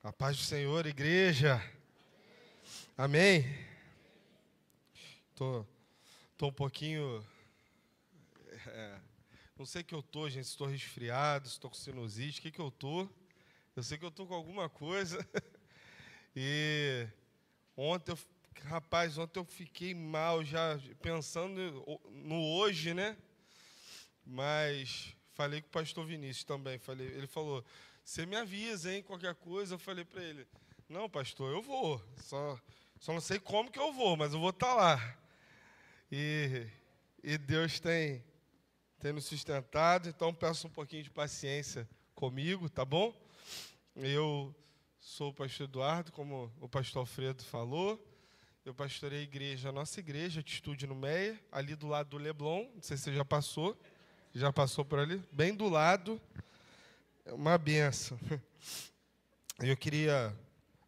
A paz do Senhor, igreja. Amém? Tô um pouquinho... não sei o que eu tô, gente. Se estou resfriado, se estou com sinusite, o que eu tô? Eu sei que eu tô com alguma coisa. E ontem eu fiquei mal já pensando no hoje, né? Mas falei com o pastor Vinícius também. Ele falou, você me avisa, hein, qualquer coisa. Eu falei para ele, não, pastor, eu vou. Só não sei como que eu vou, mas eu vou estar lá. E Deus tem nos sustentado, então peço um pouquinho de paciência comigo, tá bom? Eu sou o pastor Eduardo, como o pastor Alfredo falou. Eu pastorei a igreja, a nossa igreja, Atitude no Meia, ali do lado do Leblon. Não sei se você já passou por ali? Bem do lado. É uma benção. Eu queria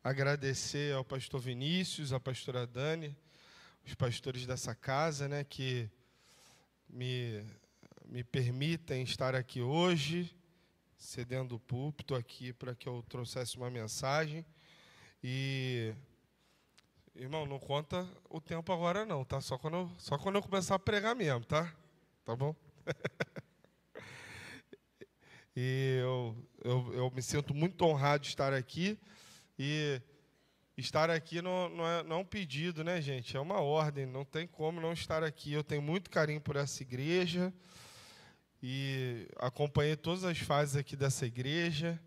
agradecer ao pastor Vinícius, à pastora Dani, os pastores dessa casa, né, que me permitem estar aqui hoje, cedendo o púlpito aqui para que eu trouxesse uma mensagem. E, irmão, não conta o tempo agora não, tá? Só quando eu começar a pregar mesmo, tá? Tá bom? E eu me sinto muito honrado de estar aqui. E estar aqui não é um pedido, né, gente? É uma ordem, não tem como não estar aqui. Eu tenho muito carinho por essa igreja e acompanhei todas as fases aqui dessa igreja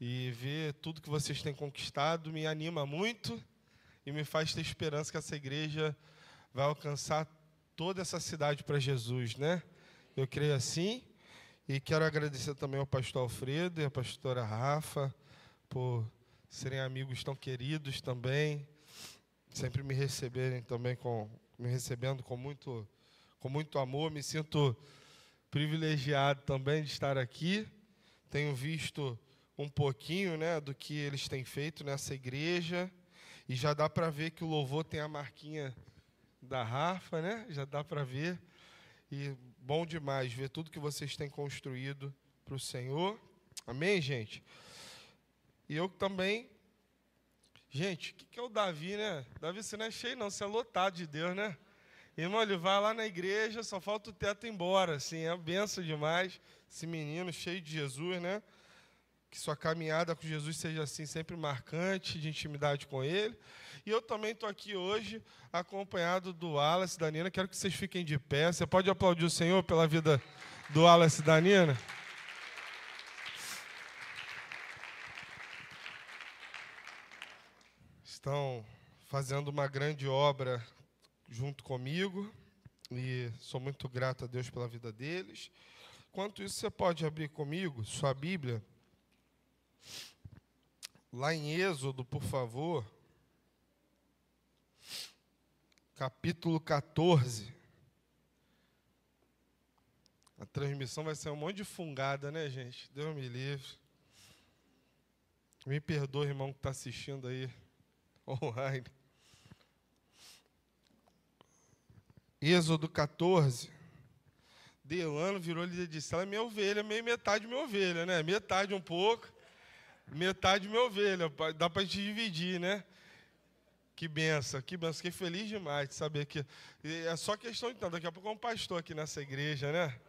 e ver tudo que vocês têm conquistado me anima muito e me faz ter esperança que essa igreja vai alcançar toda essa cidade para Jesus, né? Eu creio assim. E quero agradecer também ao pastor Alfredo e à pastora Rafa por serem amigos tão queridos também, sempre me recebendo com muito amor. Me sinto privilegiado também de estar aqui. Tenho visto um pouquinho, né, do que eles têm feito nessa igreja e já dá para ver que o louvor tem a marquinha da Rafa, né? Já dá para ver. E bom demais ver tudo que vocês têm construído para o Senhor. Amém, gente? E eu também... Gente, o que é o Davi, né? Davi, você não é cheio, não. Você é lotado de Deus, né? Irmão, ele vai lá na igreja, só falta o teto ir embora. Assim, é uma benção demais. Esse menino cheio de Jesus, né? Que sua caminhada com Jesus seja assim, sempre marcante, de intimidade com Ele. E eu também estou aqui hoje, acompanhado do Wallace e da Nina. Quero que vocês fiquem de pé. Você pode aplaudir o Senhor pela vida do Wallace e da Nina? Estão fazendo uma grande obra junto comigo. E sou muito grato a Deus pela vida deles. Enquanto isso, você pode abrir comigo sua Bíblia. Lá em Êxodo, por favor, capítulo 14. A transmissão vai ser um monte de fungada, né, gente? Deus me livre. Me perdoe, irmão, que está assistindo aí online. Êxodo 14. Delano virou líder de célula, minha ovelha, meio metade minha ovelha, né? Metade um pouco. Metade minha ovelha, dá para gente dividir, né? Que benção, fiquei feliz demais de saber que... É só questão, então, daqui a pouco é um pastor aqui nessa igreja, né?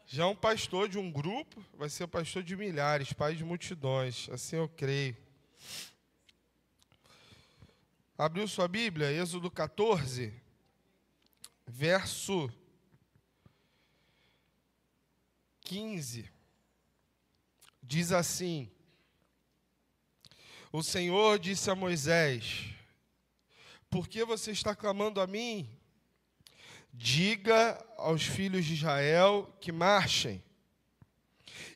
Já é um pastor de um grupo, vai ser pastor de milhares, pai de multidões, assim eu creio. Abriu sua Bíblia, Êxodo 14, verso 15, diz assim: o Senhor disse a Moisés: por que você está clamando a mim? Diga aos filhos de Israel que marchem.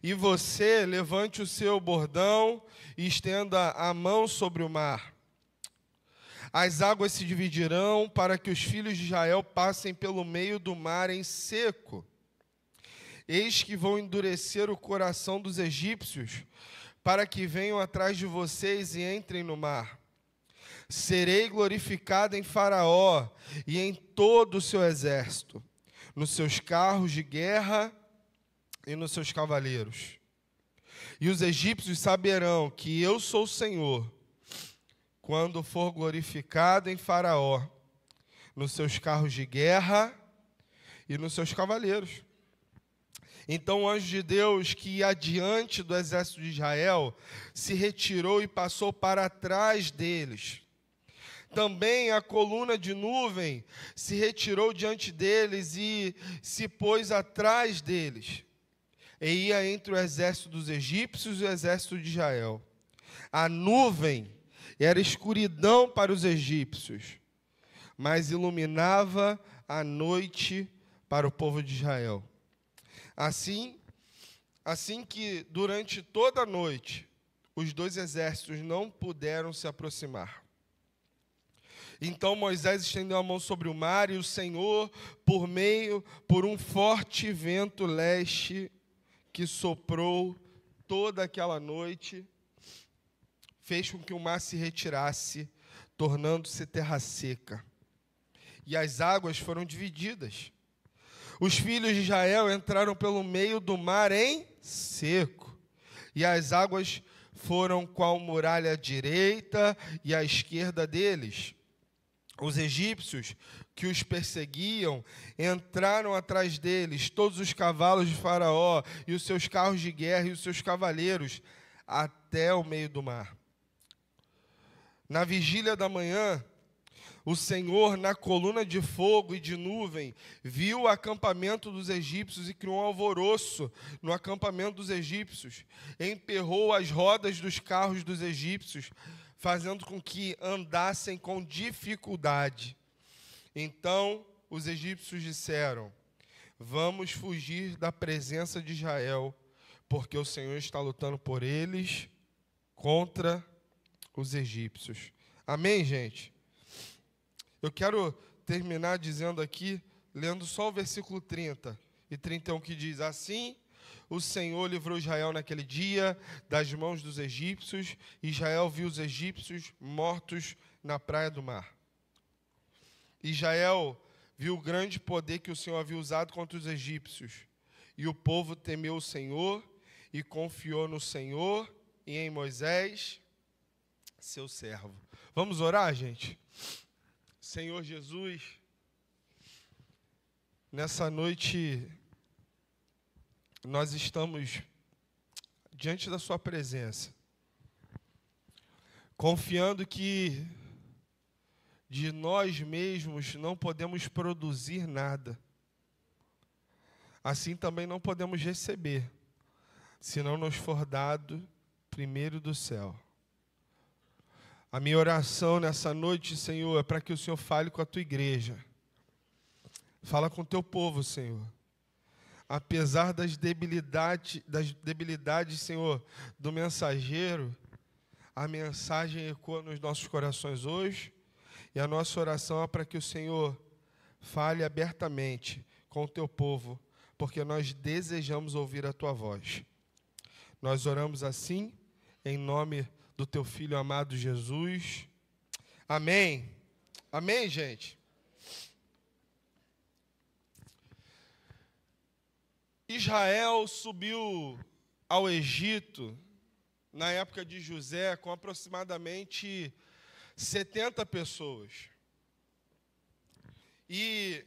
E você levante o seu bordão e estenda a mão sobre o mar. As águas se dividirão para que os filhos de Israel passem pelo meio do mar em seco. Eis que vou endurecer o coração dos egípcios, para que venham atrás de vocês e entrem no mar. Serei glorificado em Faraó e em todo o seu exército, nos seus carros de guerra e nos seus cavaleiros. E os egípcios saberão que eu sou o Senhor, quando for glorificado em Faraó, nos seus carros de guerra e nos seus cavaleiros. Então o anjo de Deus, que ia adiante do exército de Israel, se retirou e passou para trás deles. Também a coluna de nuvem se retirou diante deles e se pôs atrás deles. E ia entre o exército dos egípcios e o exército de Israel. A nuvem era escuridão para os egípcios, mas iluminava a noite para o povo de Israel. Assim que durante toda a noite os dois exércitos não puderam se aproximar. Então Moisés estendeu a mão sobre o mar, e o Senhor, por um forte vento leste que soprou toda aquela noite, fez com que o mar se retirasse, tornando-se terra seca. E as águas foram divididas. Os filhos de Israel entraram pelo meio do mar em seco, e as águas foram qual muralha à direita e à esquerda deles. Os egípcios que os perseguiam entraram atrás deles, todos os cavalos de Faraó e os seus carros de guerra e os seus cavaleiros, até o meio do mar. Na vigília da manhã, o Senhor, na coluna de fogo e de nuvem, viu o acampamento dos egípcios e criou um alvoroço no acampamento dos egípcios. Emperrou as rodas dos carros dos egípcios, fazendo com que andassem com dificuldade. Então os egípcios disseram: vamos fugir da presença de Israel, porque o Senhor está lutando por eles contra os egípcios. Amém, gente? Eu quero terminar dizendo aqui, lendo só o versículo 30 e 31, que diz: assim o Senhor livrou Israel naquele dia das mãos dos egípcios, e Israel viu os egípcios mortos na praia do mar. Israel viu o grande poder que o Senhor havia usado contra os egípcios, e o povo temeu o Senhor e confiou no Senhor e em Moisés, seu servo. Vamos orar, gente? Senhor Jesus, nessa noite nós estamos diante da sua presença, confiando que de nós mesmos não podemos produzir nada. Assim também não podemos receber, se não nos for dado primeiro do céu. A minha oração nessa noite, Senhor, é para que o Senhor fale com a tua igreja. Fala com o teu povo, Senhor. Apesar das debilidades, Senhor, do mensageiro, a mensagem ecoa nos nossos corações hoje, e a nossa oração é para que o Senhor fale abertamente com o teu povo, porque nós desejamos ouvir a tua voz. Nós oramos assim, em nome do teu Filho amado Jesus. Amém. Amém, gente? Israel subiu ao Egito na época de José com aproximadamente 70 pessoas. E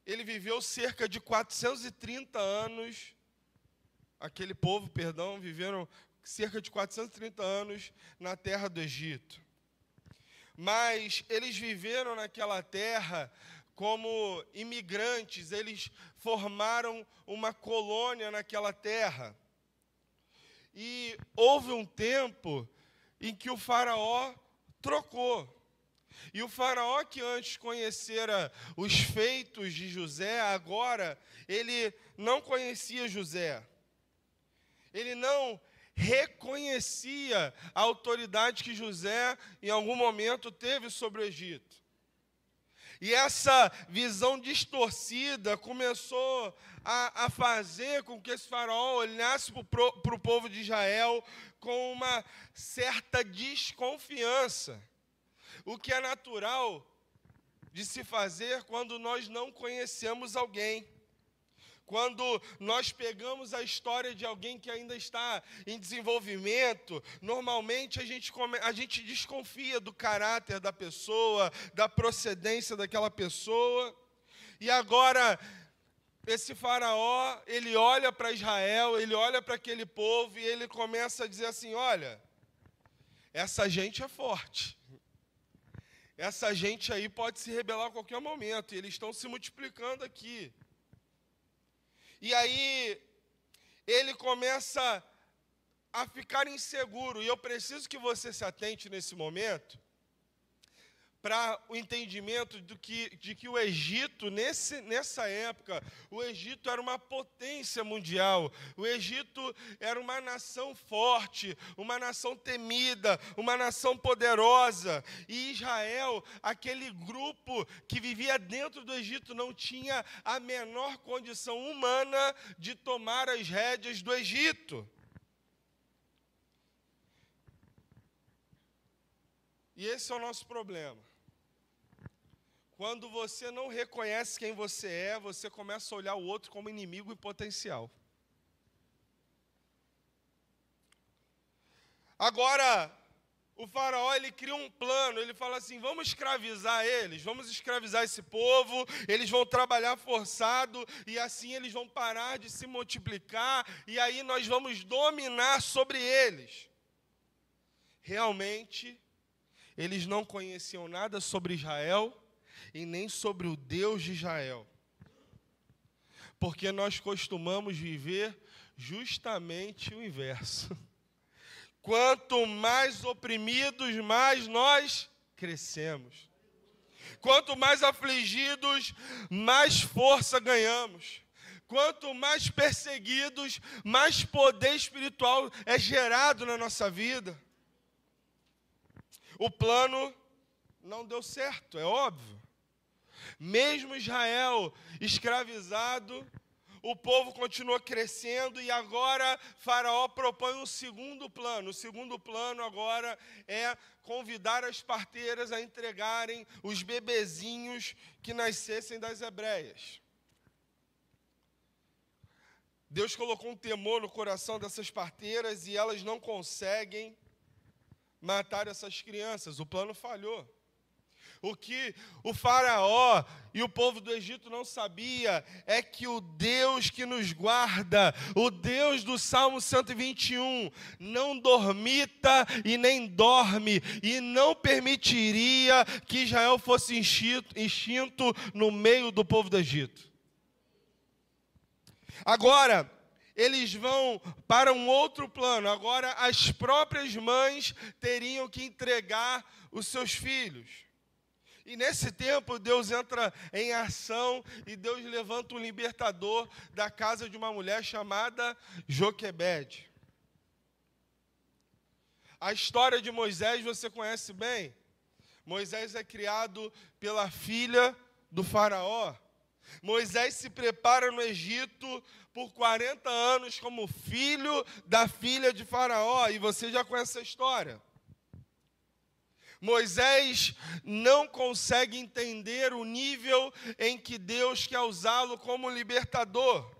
ele viveu cerca de 430 anos, viveram cerca de 430 anos na terra do Egito. Mas eles viveram naquela terra como imigrantes, eles formaram uma colônia naquela terra. E houve um tempo em que o faraó trocou. E o faraó, que antes conhecera os feitos de José, agora ele não conhecia José. Ele não reconhecia a autoridade que José, em algum momento, teve sobre o Egito. E essa visão distorcida começou a fazer com que esse faraó olhasse para o povo de Israel com uma certa desconfiança. O que é natural de se fazer quando nós não conhecemos alguém. Quando nós pegamos a história de alguém que ainda está em desenvolvimento, normalmente a gente desconfia do caráter da pessoa, da procedência daquela pessoa. E agora, esse faraó, ele olha para Israel, ele olha para aquele povo e ele começa a dizer assim: olha, essa gente é forte. Essa gente aí pode se rebelar a qualquer momento, e eles estão se multiplicando aqui. E aí, ele começa a ficar inseguro, e eu preciso que você se atente nesse momento, para o entendimento de que o Egito, nessa época, o Egito era uma potência mundial, o Egito era uma nação forte, uma nação temida, uma nação poderosa, e Israel, aquele grupo que vivia dentro do Egito, não tinha a menor condição humana de tomar as rédeas do Egito. E esse é o nosso problema. Quando você não reconhece quem você é, você começa a olhar o outro como inimigo e potencial. Agora, o faraó, ele cria um plano, ele fala assim: vamos escravizar eles, vamos escravizar esse povo, eles vão trabalhar forçado, e assim eles vão parar de se multiplicar, e aí nós vamos dominar sobre eles. Realmente, eles não conheciam nada sobre Israel, e nem sobre o Deus de Israel. Porque nós costumamos viver justamente o inverso. Quanto mais oprimidos, mais nós crescemos. Quanto mais afligidos, mais força ganhamos. Quanto mais perseguidos, mais poder espiritual é gerado na nossa vida. O plano não deu certo, é óbvio. Mesmo Israel escravizado, o povo continua crescendo, e agora Faraó propõe um segundo plano. O segundo plano agora é convidar as parteiras a entregarem os bebezinhos que nascessem das hebreias. Deus colocou um temor no coração dessas parteiras e elas não conseguem matar essas crianças. O plano falhou. O que o faraó e o povo do Egito não sabia é que o Deus que nos guarda, o Deus do Salmo 121, não dormita e nem dorme, e não permitiria que Israel fosse extinto no meio do povo do Egito. Agora, eles vão para um outro plano. Agora, as próprias mães teriam que entregar os seus filhos. E nesse tempo, Deus entra em ação e Deus levanta um libertador da casa de uma mulher chamada Joquebede. A história de Moisés você conhece bem. Moisés é criado pela filha do faraó. Moisés se prepara no Egito por 40 anos como filho da filha de faraó. E você já conhece a história. Moisés não consegue entender o nível em que Deus quer usá-lo como libertador.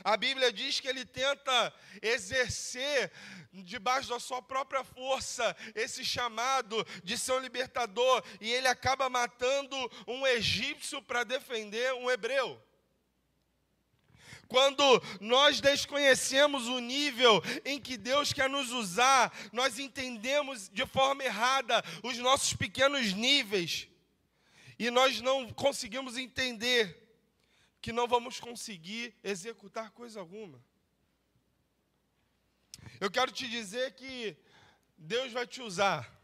A Bíblia diz que ele tenta exercer, debaixo da sua própria força, esse chamado de ser um libertador, e ele acaba matando um egípcio para defender um hebreu. Quando nós desconhecemos o nível em que Deus quer nos usar, nós entendemos de forma errada os nossos pequenos níveis, e nós não conseguimos entender que não vamos conseguir executar coisa alguma. Eu quero te dizer que Deus vai te usar,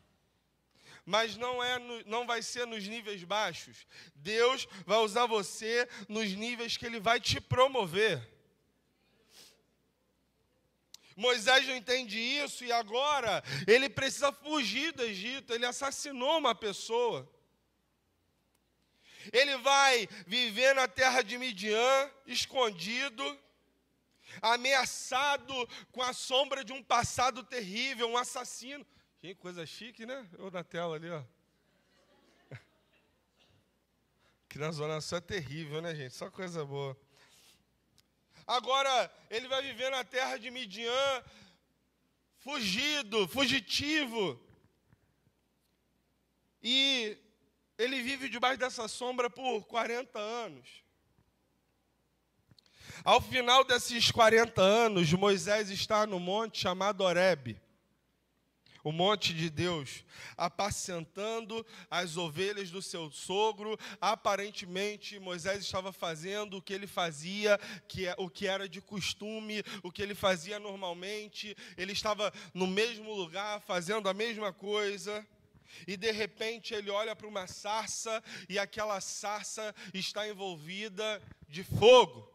mas não vai ser nos níveis baixos. Deus vai usar você nos níveis que Ele vai te promover. Moisés não entende isso e agora ele precisa fugir do Egito. Ele assassinou uma pessoa. Ele vai viver na terra de Midian, escondido, ameaçado com a sombra de um passado terrível, um assassino. Gente, coisa chique, né? Eu na tela ali, ó. Aqui na Zona Sul é terrível, né, gente? Só coisa boa. Agora ele vai viver na terra de Midian, fugitivo. E ele vive debaixo dessa sombra por 40 anos. Ao final desses 40 anos, Moisés está no monte chamado Horebe, o monte de Deus, apacentando as ovelhas do seu sogro. Aparentemente, Moisés estava fazendo o que ele fazia, o que era de costume, o que ele fazia normalmente. Ele estava no mesmo lugar, fazendo a mesma coisa. E de repente ele olha para uma sarça, e aquela sarça está envolvida de fogo.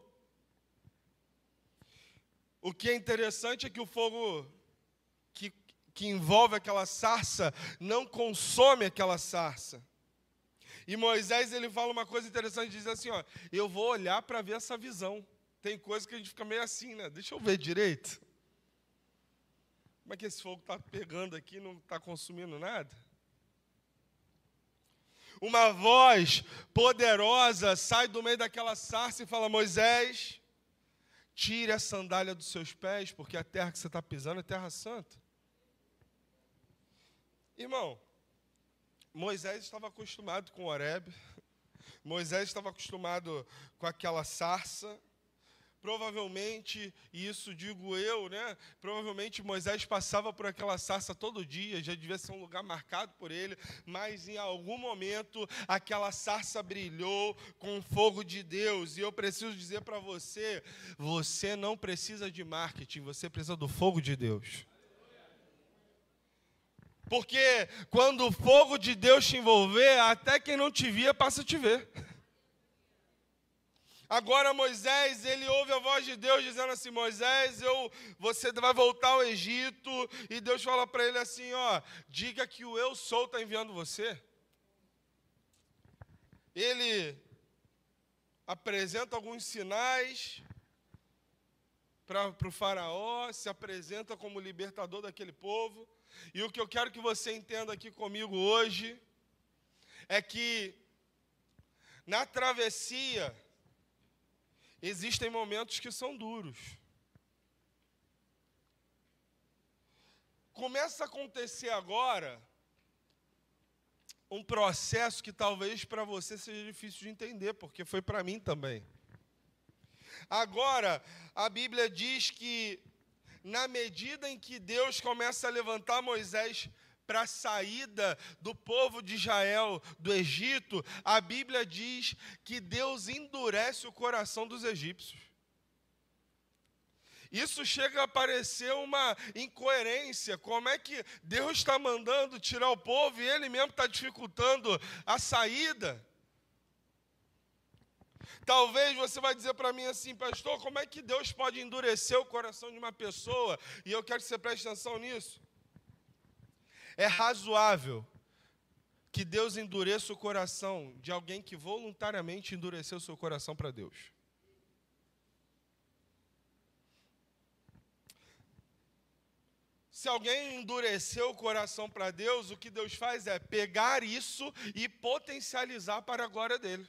O que é interessante é que o fogo que envolve aquela sarça não consome aquela sarça. E Moisés, ele fala uma coisa interessante, diz assim, ó, eu vou olhar para ver essa visão. Tem coisa que a gente fica meio assim, né? Deixa eu ver direito. Como é que esse fogo está pegando aqui e não está consumindo nada? Uma voz poderosa sai do meio daquela sarça e fala, Moisés, tire a sandália dos seus pés, porque a terra que você está pisando é terra santa. Irmão, Moisés estava acostumado com Horebe, Moisés estava acostumado com aquela sarça. Provavelmente, e isso digo eu, né? Provavelmente Moisés passava por aquela sarça todo dia, já devia ser um lugar marcado por ele, mas em algum momento aquela sarça brilhou com o fogo de Deus. E eu preciso dizer para você, você não precisa de marketing, você precisa do fogo de Deus. Porque quando o fogo de Deus te envolver, até quem não te via passa a te ver. Agora Moisés, ele ouve a voz de Deus dizendo assim, Moisés, você vai voltar ao Egito, e Deus fala para ele assim, ó, diga que o eu sou está enviando você. Ele apresenta alguns sinais para o faraó, se apresenta como libertador daquele povo, e o que eu quero que você entenda aqui comigo hoje, é que na travessia, existem momentos que são duros. Começa a acontecer agora um processo que talvez para você seja difícil de entender, porque foi para mim também. Agora, a Bíblia diz que, na medida em que Deus começa a levantar Moisés para a saída do povo de Israel do Egito, a Bíblia diz que Deus endurece o coração dos egípcios. Isso chega a parecer uma incoerência. Como é que Deus está mandando tirar o povo e Ele mesmo está dificultando a saída? Talvez você vai dizer para mim assim, pastor, como é que Deus pode endurecer o coração de uma pessoa? E eu quero que você preste atenção nisso. É razoável que Deus endureça o coração de alguém que voluntariamente endureceu o seu coração para Deus. Se alguém endureceu o coração para Deus, o que Deus faz é pegar isso e potencializar para a glória dele.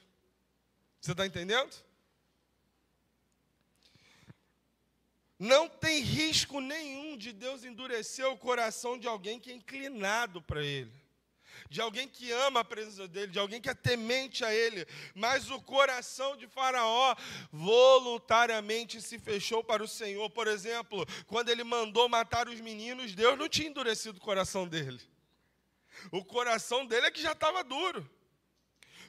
Você está entendendo? Não tem risco nenhum de Deus endurecer o coração de alguém que é inclinado para Ele, de alguém que ama a presença dEle, de alguém que é temente a Ele. Mas o coração de Faraó voluntariamente se fechou para o Senhor. Por exemplo, quando ele mandou matar os meninos, Deus não tinha endurecido o coração dele. O coração dele é que já estava duro.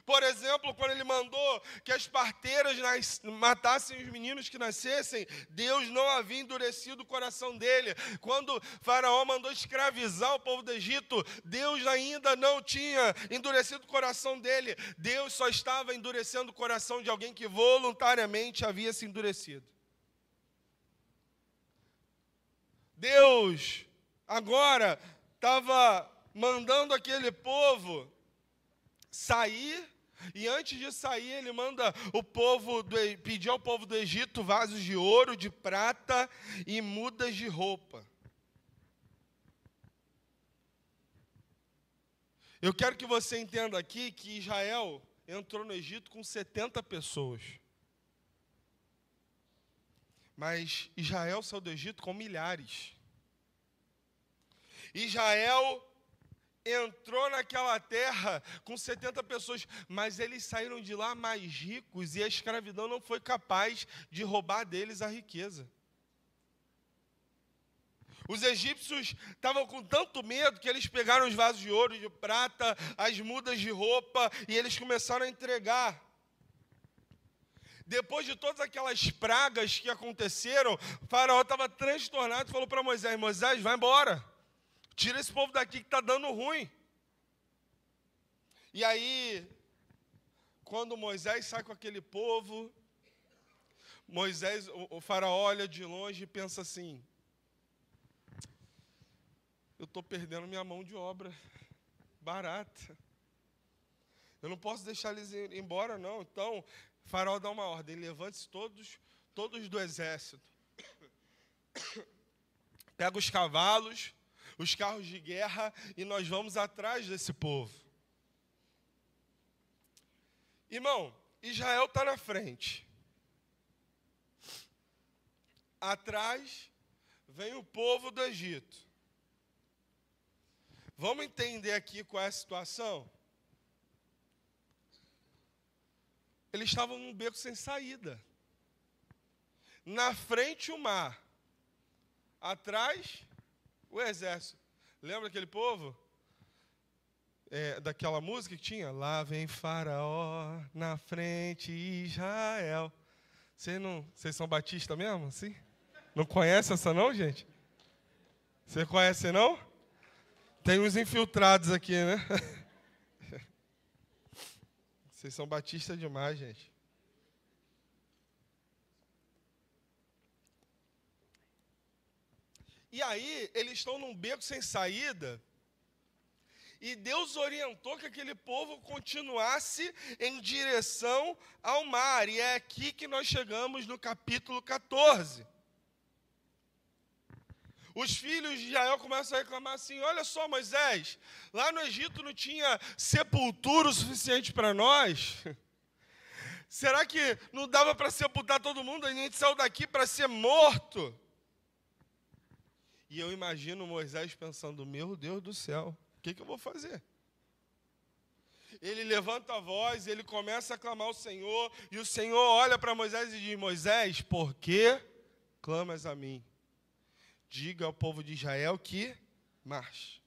Por exemplo, quando ele mandou que as parteiras matassem os meninos que nascessem, Deus não havia endurecido o coração dele. Quando Faraó mandou escravizar o povo do Egito, Deus ainda não tinha endurecido o coração dele. Deus só estava endurecendo o coração de alguém que voluntariamente havia se endurecido. Deus agora estava mandando aquele povo sair. E antes de sair, ele manda pedir ao povo do Egito vasos de ouro, de prata e mudas de roupa. Eu quero que você entenda aqui que Israel entrou no Egito com 70 pessoas. Mas Israel saiu do Egito com milhares. Israel entrou naquela terra com 70 pessoas, mas eles saíram de lá mais ricos e a escravidão não foi capaz de roubar deles a riqueza. Os egípcios estavam com tanto medo que eles pegaram os vasos de ouro, de prata, as mudas de roupa e eles começaram a entregar. Depois de todas aquelas pragas que aconteceram, o faraó estava transtornado e falou para Moisés: Moisés, vai embora. Tira esse povo daqui que está dando ruim. E aí, quando Moisés sai com aquele povo, o faraó olha de longe e pensa assim: eu estou perdendo minha mão de obra barata. Eu não posso deixar eles ir embora, não. Então, o faraó dá uma ordem: levante-se todos do exército. Pega os cavalos, os carros de guerra, e nós vamos atrás desse povo. Irmão, Israel está na frente. Atrás vem o povo do Egito. Vamos entender aqui qual é a situação? Eles estavam num beco sem saída. Na frente o mar. Atrás o exército. Lembra aquele povo? Daquela música que tinha? Lá vem Faraó, na frente Israel. Vocês são batistas mesmo? Assim? Não conhece essa não, gente? Você conhece não? Tem uns infiltrados aqui, né? Vocês são batistas demais, gente. E aí, eles estão num beco sem saída, e Deus orientou que aquele povo continuasse em direção ao mar. E é aqui que nós chegamos no capítulo 14. Os filhos de Israel começam a reclamar assim: olha só, Moisés, lá no Egito não tinha sepultura o suficiente para nós? Será que não dava para sepultar todo mundo? A gente saiu daqui para ser morto. E eu imagino Moisés pensando: meu Deus do céu, o que eu vou fazer? Ele levanta a voz, ele começa a clamar ao Senhor, e o Senhor olha para Moisés e diz: Moisés, por que clamas a mim? Diga ao povo de Israel que marche.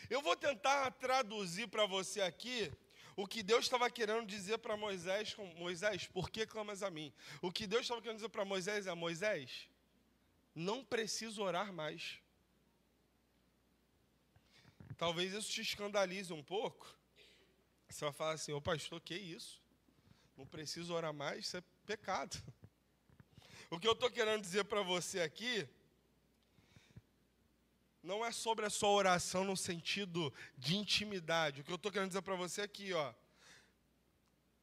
Eu vou tentar traduzir para você aqui o que Deus estava querendo dizer para Moisés: Moisés, por que clamas a mim? O que Deus estava querendo dizer para Moisés é: Moisés, não preciso orar mais. Talvez isso te escandalize um pouco. Você vai falar assim: ô pastor, que isso? Não preciso orar mais, isso é pecado. O que eu estou querendo dizer para você aqui não é sobre a sua oração no sentido de intimidade. O que eu estou querendo dizer para você aqui,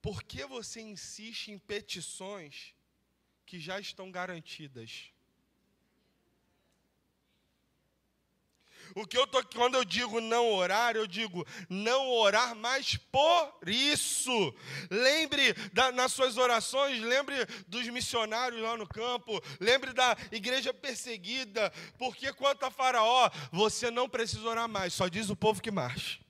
por que você insiste em petições que já estão garantidas? Quando eu digo não orar, eu digo não orar mais por isso. Lembre nas suas orações, lembre dos missionários lá no campo, lembre da igreja perseguida, porque quanto a Faraó, você não precisa orar mais, só diz o povo que marche.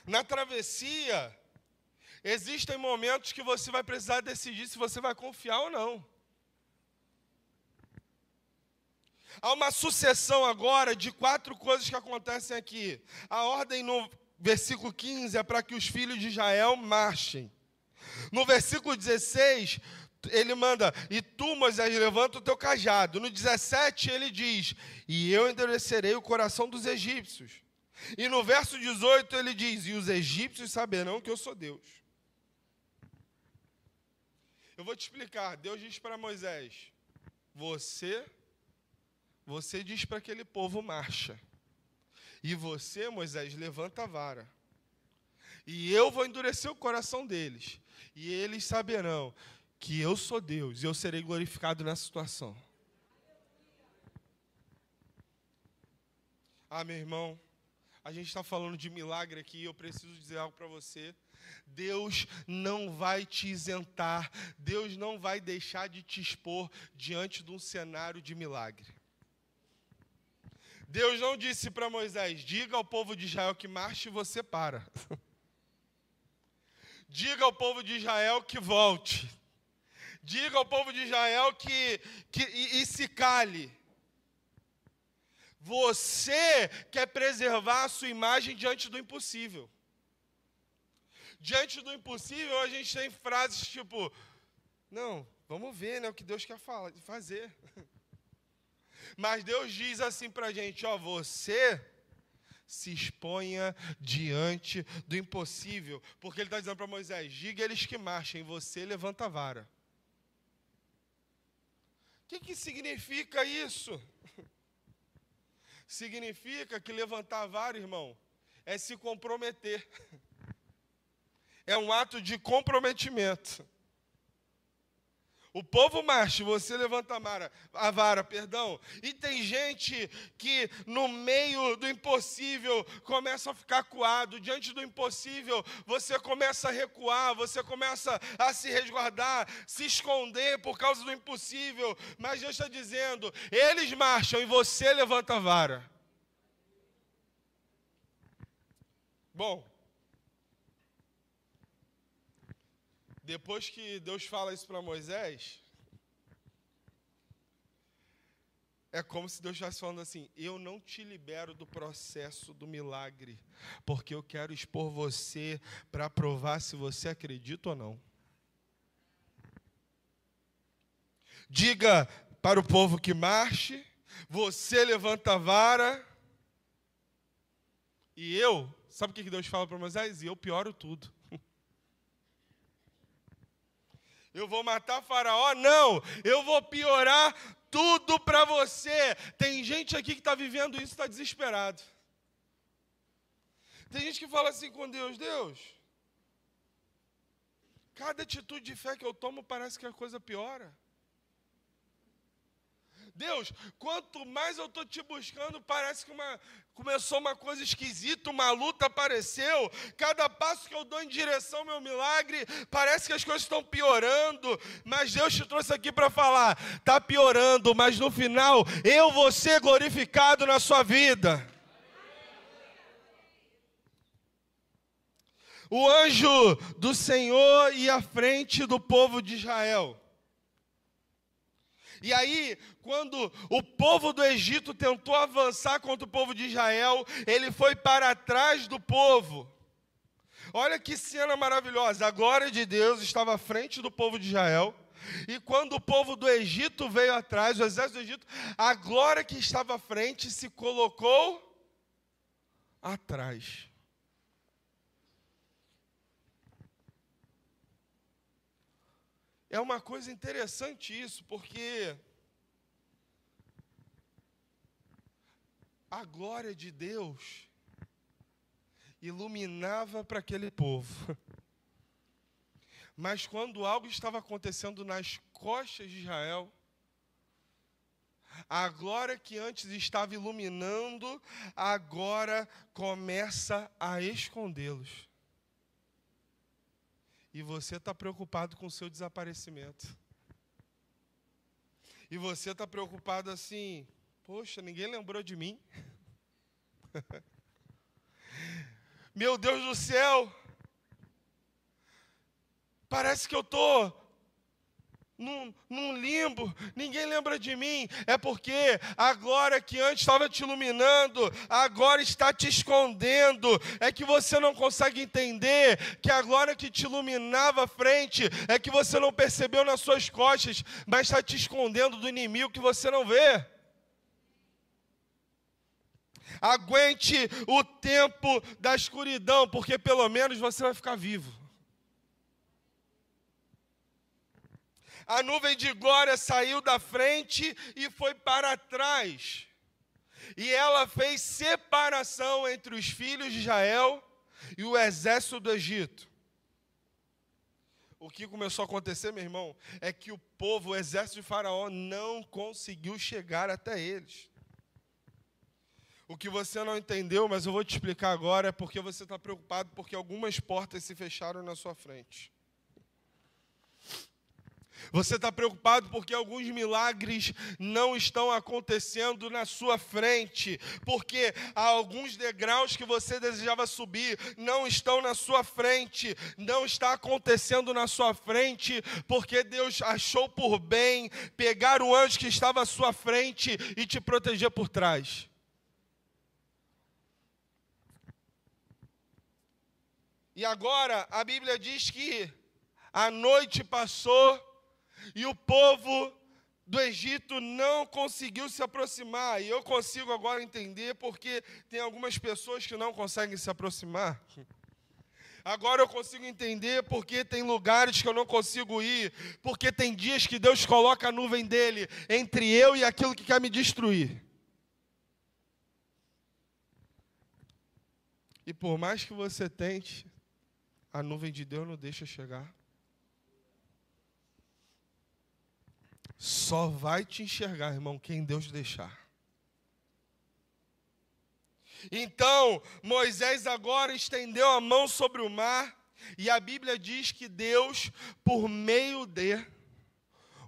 Na travessia, existem momentos que você vai precisar decidir se você vai confiar ou não. Há uma sucessão agora de 4 coisas que acontecem aqui. A ordem no versículo 15 é para que os filhos de Israel marchem. No versículo 16, ele manda: e tu, Moisés, levanta o teu cajado. No 17, ele diz: e eu endurecerei o coração dos egípcios. E no verso 18, ele diz: e os egípcios saberão que eu sou Deus. Eu vou te explicar. Deus diz para Moisés: Você diz para aquele povo marcha. E você, Moisés, levanta a vara. E eu vou endurecer o coração deles. E eles saberão que eu sou Deus e eu serei glorificado nessa situação. Meu irmão, A gente está falando de milagre aqui, eu preciso dizer algo para você. Deus não vai te isentar, Deus não vai deixar de te expor diante de um cenário de milagre. Deus não disse para Moisés, diga ao povo de Israel que marche e você para. Diga ao povo de Israel que volte. Diga ao povo de Israel que se cale. Você quer preservar a sua imagem diante do impossível. Diante do impossível, a gente tem frases tipo, não, vamos ver, né, o que Deus quer fazer. Mas Deus diz assim para a gente, ó, você se exponha diante do impossível. Porque Ele está dizendo para Moisés, diga eles que marchem, você levanta a vara. O que significa isso? Significa que levantar a vara, irmão, é se comprometer. É um ato de comprometimento. O povo marcha, você levanta a vara, e tem gente que no meio do impossível começa a ficar acuado, diante do impossível você começa a recuar, você começa a se resguardar, se esconder por causa do impossível, mas Deus está dizendo, eles marcham e você levanta a vara. Bom, depois que Deus fala isso para Moisés, é como se Deus estivesse falando assim, eu não te libero do processo do milagre, porque eu quero expor você para provar se você acredita ou não. Diga para o povo que marche, você levanta a vara, e eu, sabe o que Deus fala para Moisés? E eu pioro tudo. Eu vou matar Faraó? Não, eu vou piorar tudo para você. Tem gente aqui que está vivendo isso e está desesperado. Tem gente que fala assim com Deus, Deus, cada atitude de fé que eu tomo parece que a coisa piora. Deus, quanto mais eu estou te buscando, parece que começou uma coisa esquisita, uma luta apareceu. Cada passo que eu dou em direção ao meu milagre, parece que as coisas estão piorando. Mas Deus te trouxe aqui para falar, está piorando, mas no final, eu vou ser glorificado na sua vida. O anjo do Senhor ia à frente do povo de Israel. E aí, quando o povo do Egito tentou avançar contra o povo de Israel, ele foi para trás do povo. Olha que cena maravilhosa. A glória de Deus estava à frente do povo de Israel. E quando o povo do Egito veio atrás, o exército do Egito, a glória que estava à frente se colocou atrás. É uma coisa interessante isso, porque a glória de Deus iluminava para aquele povo. Mas quando algo estava acontecendo nas costas de Israel, a glória que antes estava iluminando, agora começa a escondê-los. E você está preocupado com o seu desaparecimento. E você está preocupado assim, poxa, ninguém lembrou de mim. Meu Deus do céu, parece que eu estou num limbo, ninguém lembra de mim. É porque a glória que antes estava te iluminando, agora está te escondendo. É que você não consegue entender que a glória que te iluminava à frente, é que você não percebeu nas suas costas, mas está te escondendo do inimigo que você não vê. Aguente o tempo da escuridão, porque pelo menos você vai ficar vivo. A nuvem de glória saiu da frente e foi para trás. E ela fez separação entre os filhos de Israel e o exército do Egito. O que começou a acontecer, meu irmão, é que o povo, o exército de Faraó, não conseguiu chegar até eles. O que você não entendeu, mas eu vou te explicar agora, é porque você está preocupado porque algumas portas se fecharam na sua frente. Você está preocupado porque alguns milagres não estão acontecendo na sua frente, porque há alguns degraus que você desejava subir não estão na sua frente, não está acontecendo na sua frente, porque Deus achou por bem pegar o anjo que estava à sua frente e te proteger por trás. E agora a Bíblia diz que a noite passou e o povo do Egito não conseguiu se aproximar. E eu consigo agora entender porque tem algumas pessoas que não conseguem se aproximar. Agora eu consigo entender porque tem lugares que eu não consigo ir. Porque tem dias que Deus coloca a nuvem dele entre eu e aquilo que quer me destruir. E por mais que você tente, a nuvem de Deus não deixa chegar. Só vai te enxergar, irmão, quem Deus deixar. Então, Moisés agora estendeu a mão sobre o mar, e a Bíblia diz que Deus, por meio de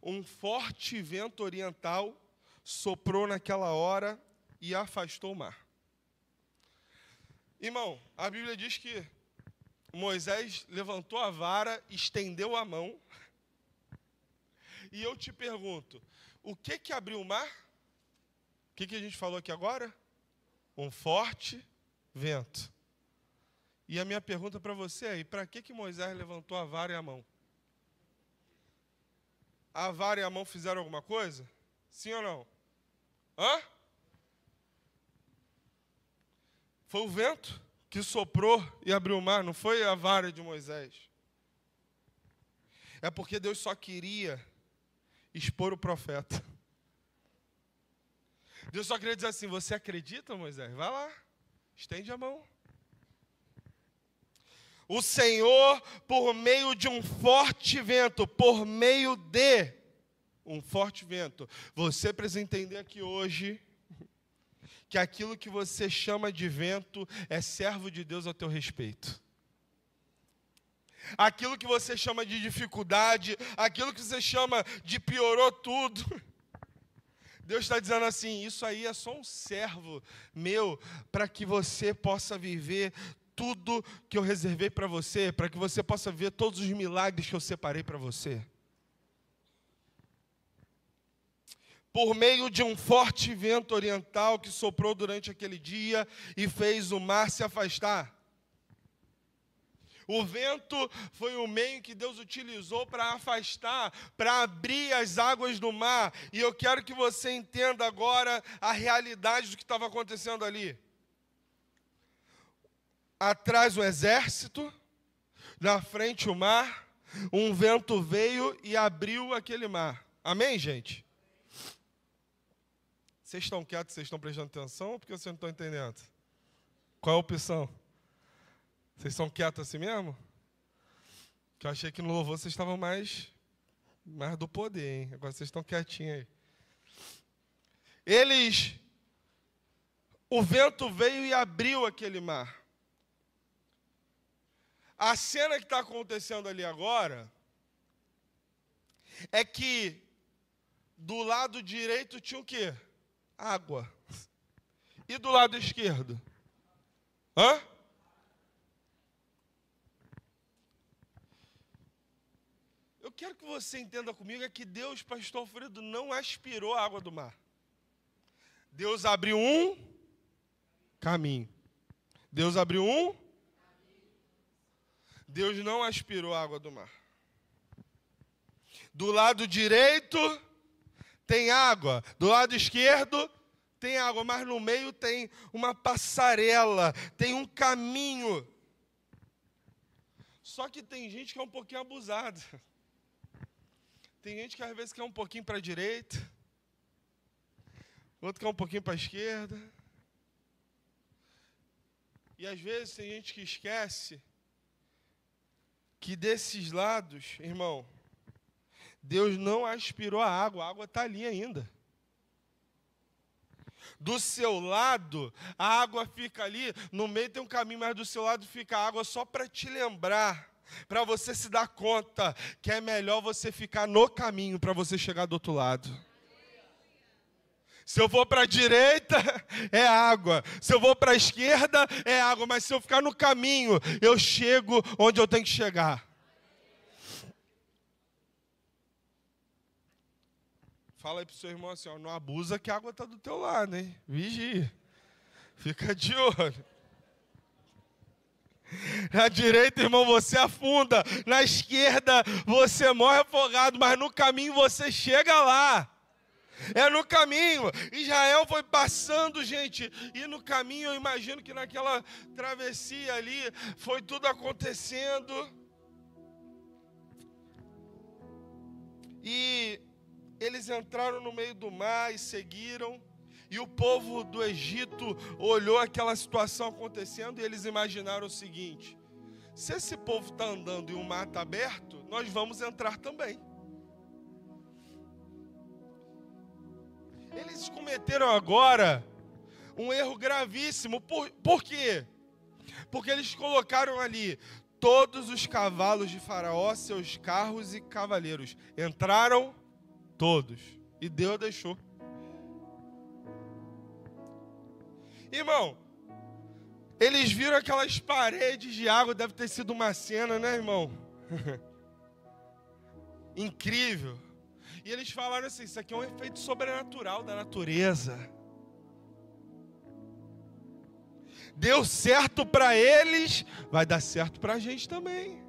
um forte vento oriental, soprou naquela hora e afastou o mar. Irmão, a Bíblia diz que Moisés levantou a vara, estendeu a mão. E eu te pergunto, o que abriu o mar? O que a gente falou aqui agora? Um forte vento. E a minha pergunta para você é, e para que Moisés levantou a vara e a mão? A vara e a mão fizeram alguma coisa? Sim ou não? Hã? Foi o vento que soprou e abriu o mar, não foi a vara de Moisés. É porque Deus só queria expor o profeta. Deus só queria dizer assim, você acredita, Moisés? Vai lá, estende a mão. O Senhor, por meio de um forte vento, por meio de um forte vento, você precisa entender aqui hoje que aquilo que você chama de vento é servo de Deus a teu respeito. Aquilo que você chama de dificuldade, aquilo que você chama de piorou tudo, Deus está dizendo assim, isso aí é só um servo meu, para que você possa viver tudo que eu reservei para você, para que você possa ver todos os milagres que eu separei para você. Por meio de um forte vento oriental que soprou durante aquele dia e fez o mar se afastar. O vento foi o meio que Deus utilizou para afastar, para abrir as águas do mar. E eu quero que você entenda agora a realidade do que estava acontecendo ali. Atrás o exército, na frente o mar, um vento veio e abriu aquele mar. Amém, gente? Vocês estão quietos, vocês estão prestando atenção ou porque vocês não estão entendendo? Qual é a opção? Vocês são quietos assim mesmo? Que eu achei que no louvor vocês estavam mais do poder, hein? Agora vocês estão quietinhos aí. O vento veio e abriu aquele mar. A cena que está acontecendo ali agora é que do lado direito tinha o quê? Água. E do lado esquerdo? Hã? Eu quero que você entenda comigo é que Deus, pastor Alfredo, não aspirou a água do mar. Deus abriu um caminho. Deus abriu um. Deus não aspirou a água do mar. Do lado direito tem água. Do lado esquerdo tem água. Mas no meio tem uma passarela. Tem um caminho. Só que tem gente que é um pouquinho abusada. Tem gente que às vezes quer um pouquinho para a direita, outro quer um pouquinho para a esquerda. E às vezes tem gente que esquece que desses lados, irmão, Deus não aspirou a água está ali ainda. Do seu lado, a água fica ali, no meio tem um caminho, mas do seu lado fica a água só para te lembrar, para você se dar conta que é melhor você ficar no caminho para você chegar do outro lado. Se eu vou para a direita, é água. Se eu vou para a esquerda, é água. Mas se eu ficar no caminho, eu chego onde eu tenho que chegar. Fala aí pro seu irmão assim, ó, não abusa que a água está do teu lado, hein? Vigia. Fica de olho. Na direita, irmão, você afunda. Na esquerda, você morre afogado. Mas no caminho você chega lá. É no caminho. Israel foi passando, gente. E no caminho, eu imagino que naquela travessia ali, foi tudo acontecendo. E eles entraram no meio do mar e seguiram. E o povo do Egito olhou aquela situação acontecendo e eles imaginaram o seguinte: se esse povo está andando e o mar está aberto, nós vamos entrar também. Eles cometeram agora um erro gravíssimo. Por quê? Porque eles colocaram ali todos os cavalos de Faraó, seus carros e cavaleiros. Entraram todos. E Deus deixou. Irmão, eles viram aquelas paredes de água, deve ter sido uma cena, né, irmão? Incrível. E eles falaram assim, isso aqui é um efeito sobrenatural da natureza. Deu certo para eles, vai dar certo para a gente também.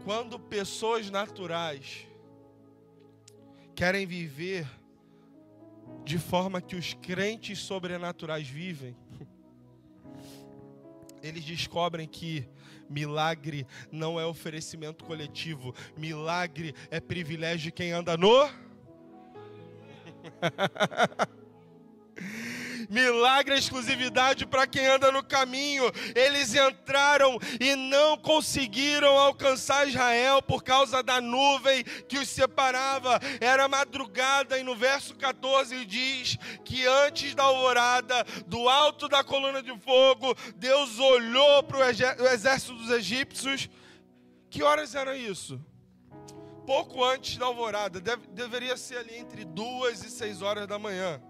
Quando pessoas naturais querem viver de forma que os crentes sobrenaturais vivem, eles descobrem que milagre não é oferecimento coletivo. Milagre é privilégio de quem anda no... Milagre é exclusividade para quem anda no caminho. Eles entraram e não conseguiram alcançar Israel por causa da nuvem que os separava. Era madrugada e no verso 14 diz que antes da alvorada, do alto da coluna de fogo, Deus olhou para o exército dos egípcios. Que horas era isso? Pouco antes da alvorada. Deveria ser ali entre 2 e 6 horas da manhã.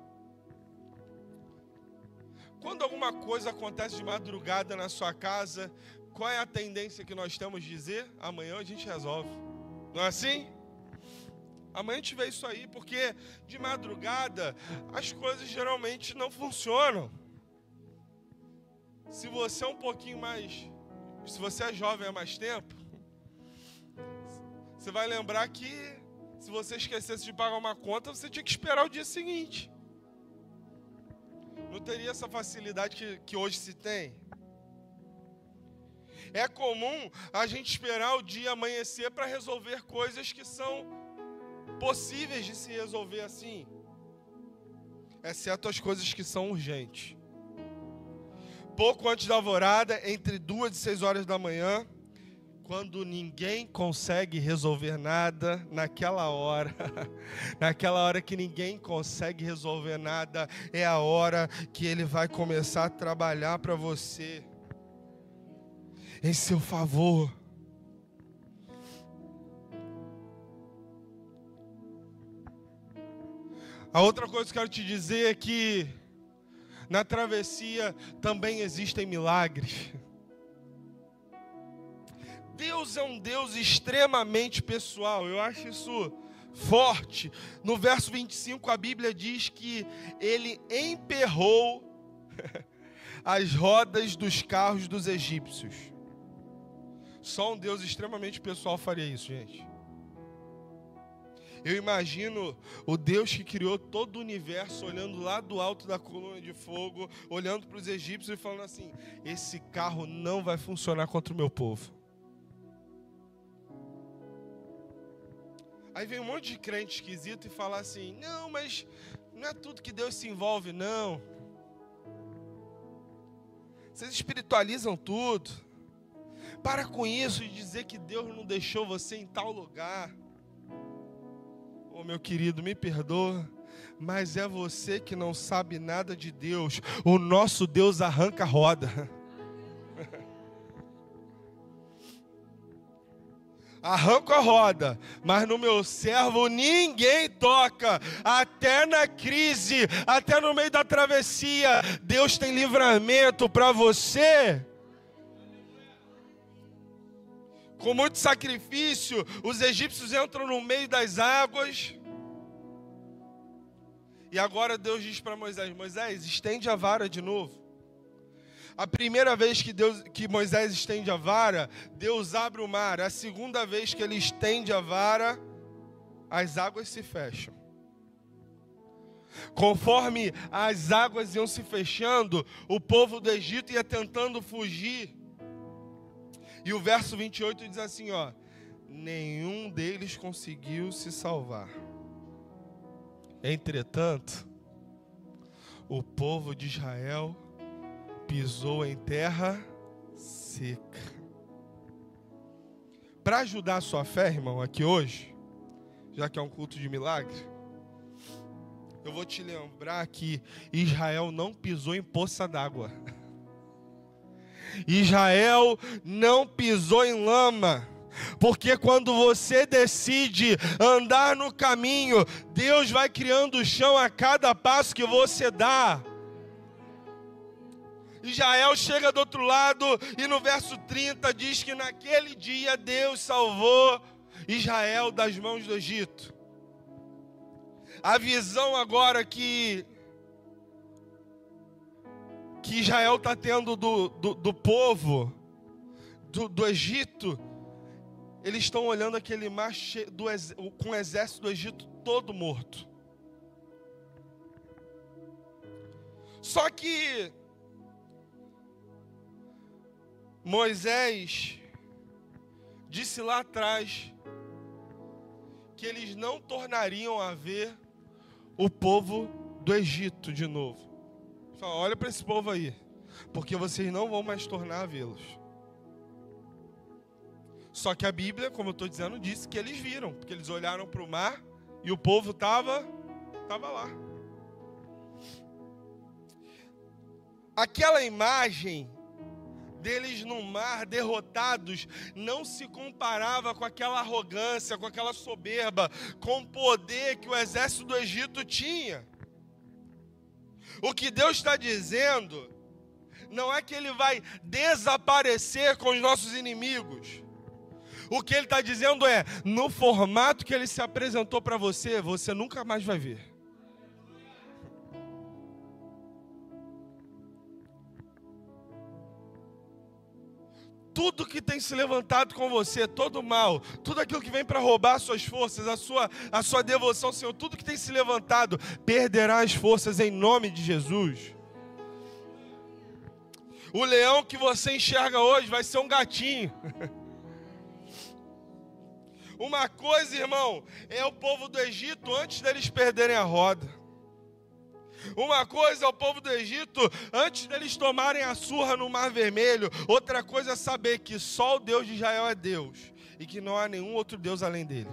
Quando alguma coisa acontece de madrugada na sua casa, qual é a tendência que nós temos de dizer? Amanhã a gente resolve. Não é assim? Amanhã a gente vê isso aí, porque de madrugada as coisas geralmente não funcionam. Se você é um pouquinho mais... Se você é jovem há mais tempo, você vai lembrar que se você esquecesse de pagar uma conta, você tinha que esperar o dia seguinte. Não teria essa facilidade que hoje se tem. É comum a gente esperar o dia amanhecer para resolver coisas que são possíveis de se resolver assim, exceto as coisas que são urgentes. Pouco antes da alvorada, entre 2 e 6 horas da manhã, quando ninguém consegue resolver nada, naquela hora que ninguém consegue resolver nada, é a hora que Ele vai começar a trabalhar para você, em seu favor. A outra coisa que eu quero te dizer é que na travessia também existem milagres. Deus é um Deus extremamente pessoal, eu acho isso forte. No verso 25 a Bíblia diz que Ele emperrou as rodas dos carros dos egípcios. Só um Deus extremamente pessoal faria isso, gente. Eu imagino o Deus que criou todo o universo olhando lá do alto da coluna de fogo, olhando para os egípcios e falando assim: esse carro não vai funcionar contra o meu povo. Aí vem um monte de crente esquisito e fala assim: não, mas não é tudo que Deus se envolve, não. Vocês espiritualizam tudo. Para com isso de dizer que Deus não deixou você em tal lugar. Ô meu querido, me perdoa, mas é você que não sabe nada de Deus. O nosso Deus arranca a roda. Arranco a roda, mas no meu servo ninguém toca. Até na crise, até no meio da travessia, Deus tem livramento para você. Com muito sacrifício, os egípcios entram no meio das águas. E agora Deus diz para Moisés: Moisés, estende a vara de novo. A primeira vez que Moisés estende a vara, Deus abre o mar. A segunda vez que ele estende a vara, as águas se fecham. Conforme as águas iam se fechando, o povo do Egito ia tentando fugir. E o verso 28 diz assim, ó: nenhum deles conseguiu se salvar. Entretanto, o povo de Israel pisou em terra seca. Para ajudar a sua fé, irmão, aqui hoje, já que é um culto de milagre, eu vou te lembrar que Israel não pisou em poça d'água. Israel não pisou em lama. Porque quando você decide andar no caminho, Deus vai criando o chão a cada passo que você dá. Israel chega do outro lado e no verso 30 diz que naquele dia Deus salvou Israel das mãos do Egito. A visão agora que Israel está tendo do povo do Egito, eles estão olhando aquele mar com o exército do Egito todo morto. Só que Moisés disse lá atrás que eles não tornariam a ver o povo do Egito de novo. Fala, olha para esse povo aí, porque vocês não vão mais tornar a vê-los. Só que a Bíblia, como eu estou dizendo, disse que eles viram, porque eles olharam para o mar e o povo estava lá. Aquela imagem deles no mar, derrotados, não se comparava com aquela arrogância, com aquela soberba, com o poder que o exército do Egito tinha. O que Deus está dizendo não é que Ele vai desaparecer com os nossos inimigos. O que Ele está dizendo é, no formato que Ele se apresentou para você, você nunca mais vai ver. Tudo que tem se levantado com você, todo mal, tudo aquilo que vem para roubar as suas forças, a sua devoção ao Senhor, tudo que tem se levantado, perderá as forças em nome de Jesus. O leão que você enxerga hoje vai ser um gatinho. Uma coisa, irmão, é o povo do Egito antes deles perderem a roda. Uma coisa é o povo do Egito antes deles tomarem a surra no Mar Vermelho. Outra coisa é saber que só o Deus de Israel é Deus e que não há nenhum outro Deus além dele.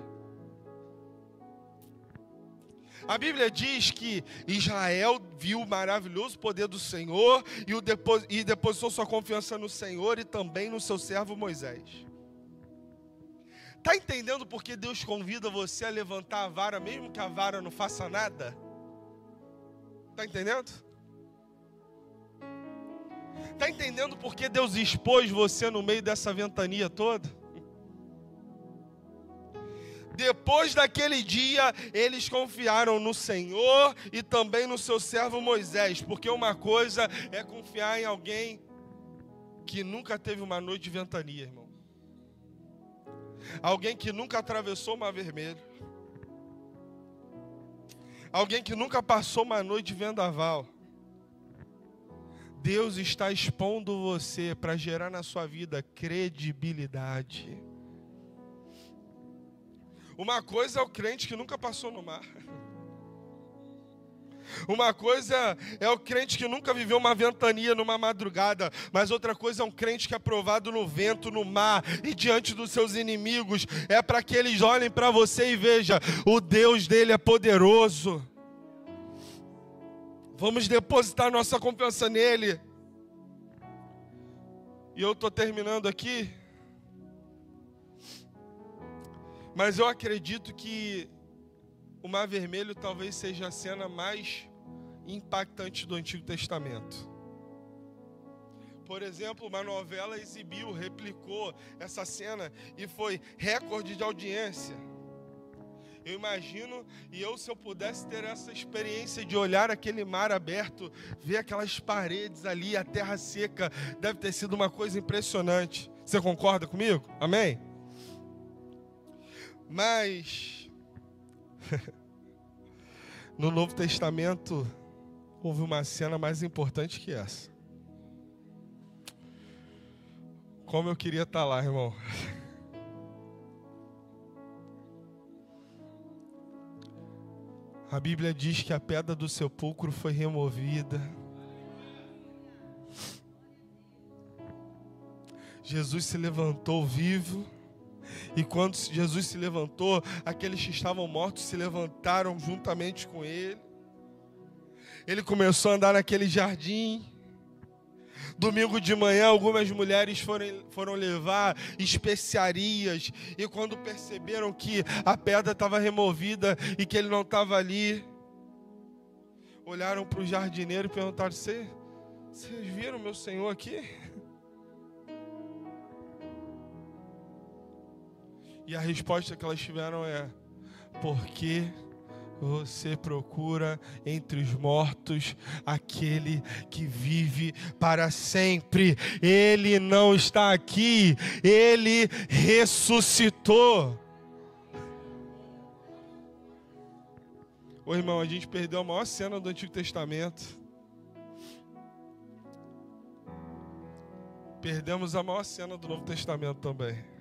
A Bíblia diz que Israel viu o maravilhoso poder do Senhor e depositou sua confiança no Senhor e também no seu servo Moisés. Está entendendo por que Deus convida você a levantar a vara, mesmo que a vara não faça nada? Está entendendo? Está entendendo por que Deus expôs você no meio dessa ventania toda? Depois daquele dia, eles confiaram no Senhor e também no seu servo Moisés, porque uma coisa é confiar em alguém que nunca teve uma noite de ventania, irmão. Alguém que nunca atravessou o Mar Vermelho. Alguém que nunca passou uma noite de vendaval. Deus está expondo você para gerar na sua vida credibilidade. Uma coisa é o crente que nunca passou no mar. Uma coisa é o crente que nunca viveu uma ventania numa madrugada, mas outra coisa é um crente que é provado no vento, no mar e diante dos seus inimigos. É para que eles olhem para você e vejam, o Deus dele é poderoso. Vamos depositar nossa confiança nele. E eu estou terminando aqui, mas eu acredito que o Mar Vermelho talvez seja a cena mais impactante do Antigo Testamento. Por exemplo, uma novela exibiu, replicou essa cena e foi recorde de audiência. Eu imagino, se eu pudesse ter essa experiência de olhar aquele mar aberto, ver aquelas paredes ali, a terra seca, deve ter sido uma coisa impressionante. Você concorda comigo? Amém? Mas no Novo Testamento houve uma cena mais importante que essa. Como eu queria estar lá, irmão. A Bíblia diz que a pedra do sepulcro foi removida. Jesus se levantou vivo. E quando Jesus se levantou, aqueles que estavam mortos se levantaram juntamente com ele. Ele começou a andar naquele jardim. Domingo de manhã, algumas mulheres foram levar especiarias. E quando perceberam que a pedra estava removida e que ele não estava ali, olharam para o jardineiro e perguntaram: vocês viram meu Senhor aqui? E a resposta que elas tiveram é: porque você procura entre os mortos aquele que vive para sempre. Ele não está aqui, ele ressuscitou. Ô irmão, a gente perdeu a maior cena do Antigo Testamento. Perdemos a maior cena do Novo Testamento também.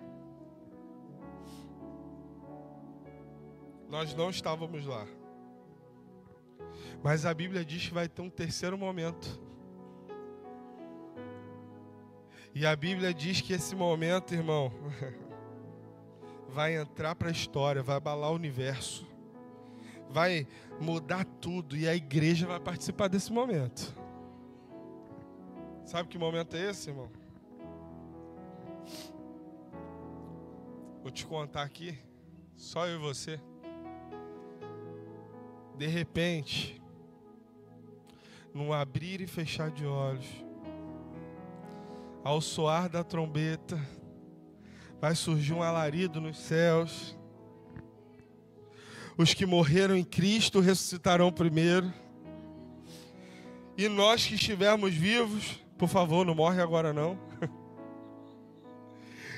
Nós não estávamos lá. Mas a Bíblia diz que vai ter um terceiro momento. E a Bíblia diz que esse momento, irmão, vai entrar para a história, vai abalar o universo. Vai mudar tudo e a igreja vai participar desse momento. Sabe que momento é esse, irmão? Vou te contar aqui, só eu e você. De repente, num abrir e fechar de olhos, ao soar da trombeta, vai surgir um alarido nos céus. Os que morreram em Cristo ressuscitarão primeiro. E nós que estivermos vivos, por favor, não morre agora não.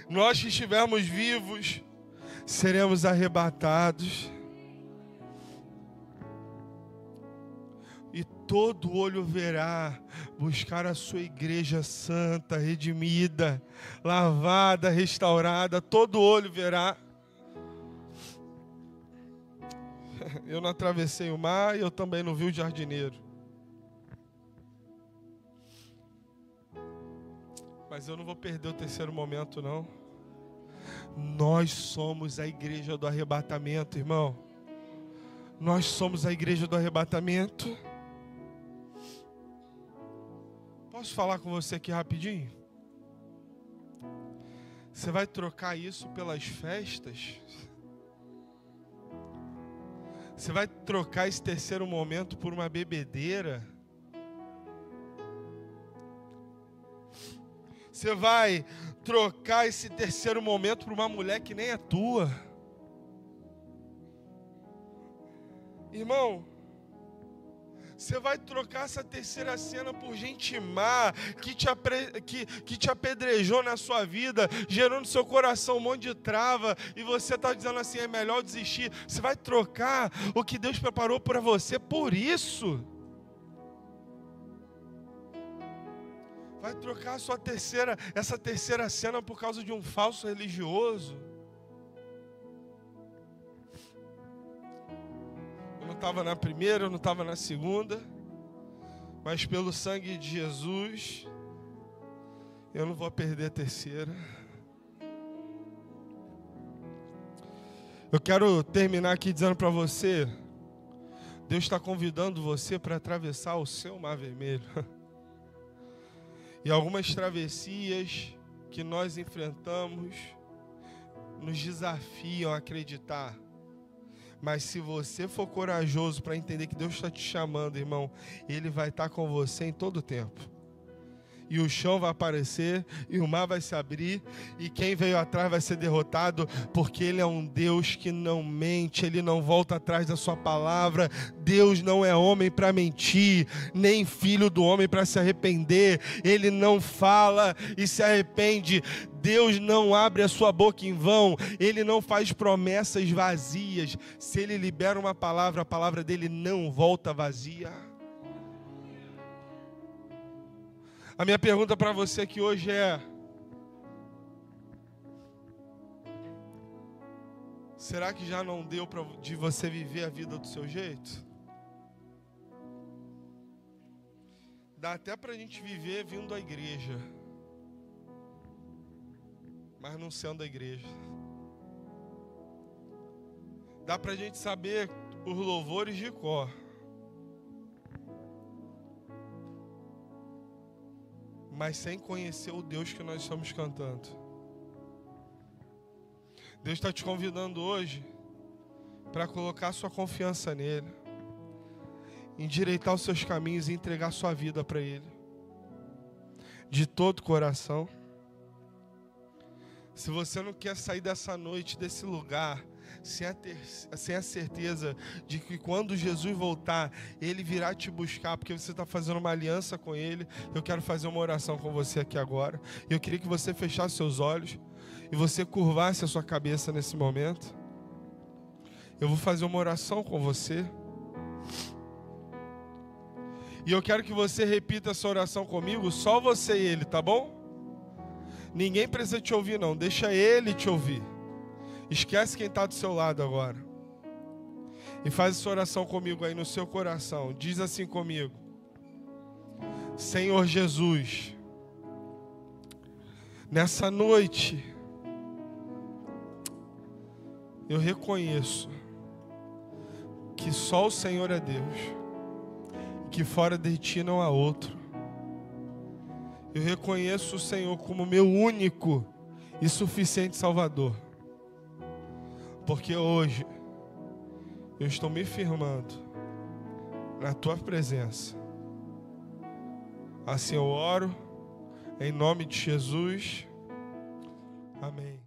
Nós que estivermos vivos, seremos arrebatados. E todo olho verá buscar a sua igreja santa, redimida, lavada, restaurada. Todo olho verá. Eu não atravessei o mar e eu também não vi o jardineiro. Mas eu não vou perder o terceiro momento, não. Nós somos a igreja do arrebatamento, irmão. Nós somos a igreja do arrebatamento. Posso falar com você aqui rapidinho? Você vai trocar isso pelas festas? Você vai trocar esse terceiro momento por uma bebedeira? Você vai trocar esse terceiro momento por uma mulher que nem é tua? Irmão, você vai trocar essa terceira cena por gente má, que te apedrejou na sua vida, gerou no seu coração um monte de trava, e você está dizendo assim, é melhor desistir. Você vai trocar o que Deus preparou para você por isso? Vai trocar essa terceira cena por causa de um falso religioso? Eu não estava na primeira, eu não estava na segunda, mas pelo sangue de Jesus, eu não vou perder a terceira. Eu quero terminar aqui dizendo para você, Deus está convidando você para atravessar o seu mar vermelho. E algumas travessias que nós enfrentamos nos desafiam a acreditar. Mas se você for corajoso para entender que Deus está te chamando, irmão, Ele vai estar com você em todo o tempo. E o chão vai aparecer, e o mar vai se abrir, e quem veio atrás vai ser derrotado, porque Ele é um Deus que não mente, Ele não volta atrás da sua palavra. Deus não é homem para mentir, nem filho do homem para se arrepender. Ele não fala e se arrepende. Deus não abre a sua boca em vão, Ele não faz promessas vazias. Se Ele libera uma palavra, a palavra dele não volta vazia. A minha pergunta para você aqui hoje é: será que já não deu de você viver a vida do seu jeito? Dá até para a gente viver vindo à igreja, mas não sendo a igreja. Dá para a gente saber os louvores de cor, mas sem conhecer o Deus que nós estamos cantando. Deus está te convidando hoje para colocar sua confiança nele, endireitar os seus caminhos e entregar sua vida para Ele, de todo o coração. Se você não quer sair dessa noite, desse lugar, sem a certeza de que quando Jesus voltar, Ele virá te buscar, porque você está fazendo uma aliança com Ele, eu quero fazer uma oração com você aqui agora. Eu queria que você fechasse seus olhos e você curvasse a sua cabeça nesse momento. Eu vou fazer uma oração com você. E eu quero que você repita essa oração comigo, só você e Ele, tá bom? Ninguém precisa te ouvir não, deixa Ele te ouvir. Esquece quem está do seu lado agora. E faz essa oração comigo aí no seu coração. Diz assim comigo: Senhor Jesus, nessa noite, eu reconheço que só o Senhor é Deus, e que fora de Ti não há outro. Eu reconheço o Senhor como meu único e suficiente Salvador. Porque hoje eu estou me firmando na Tua presença. Assim eu oro, em nome de Jesus. Amém.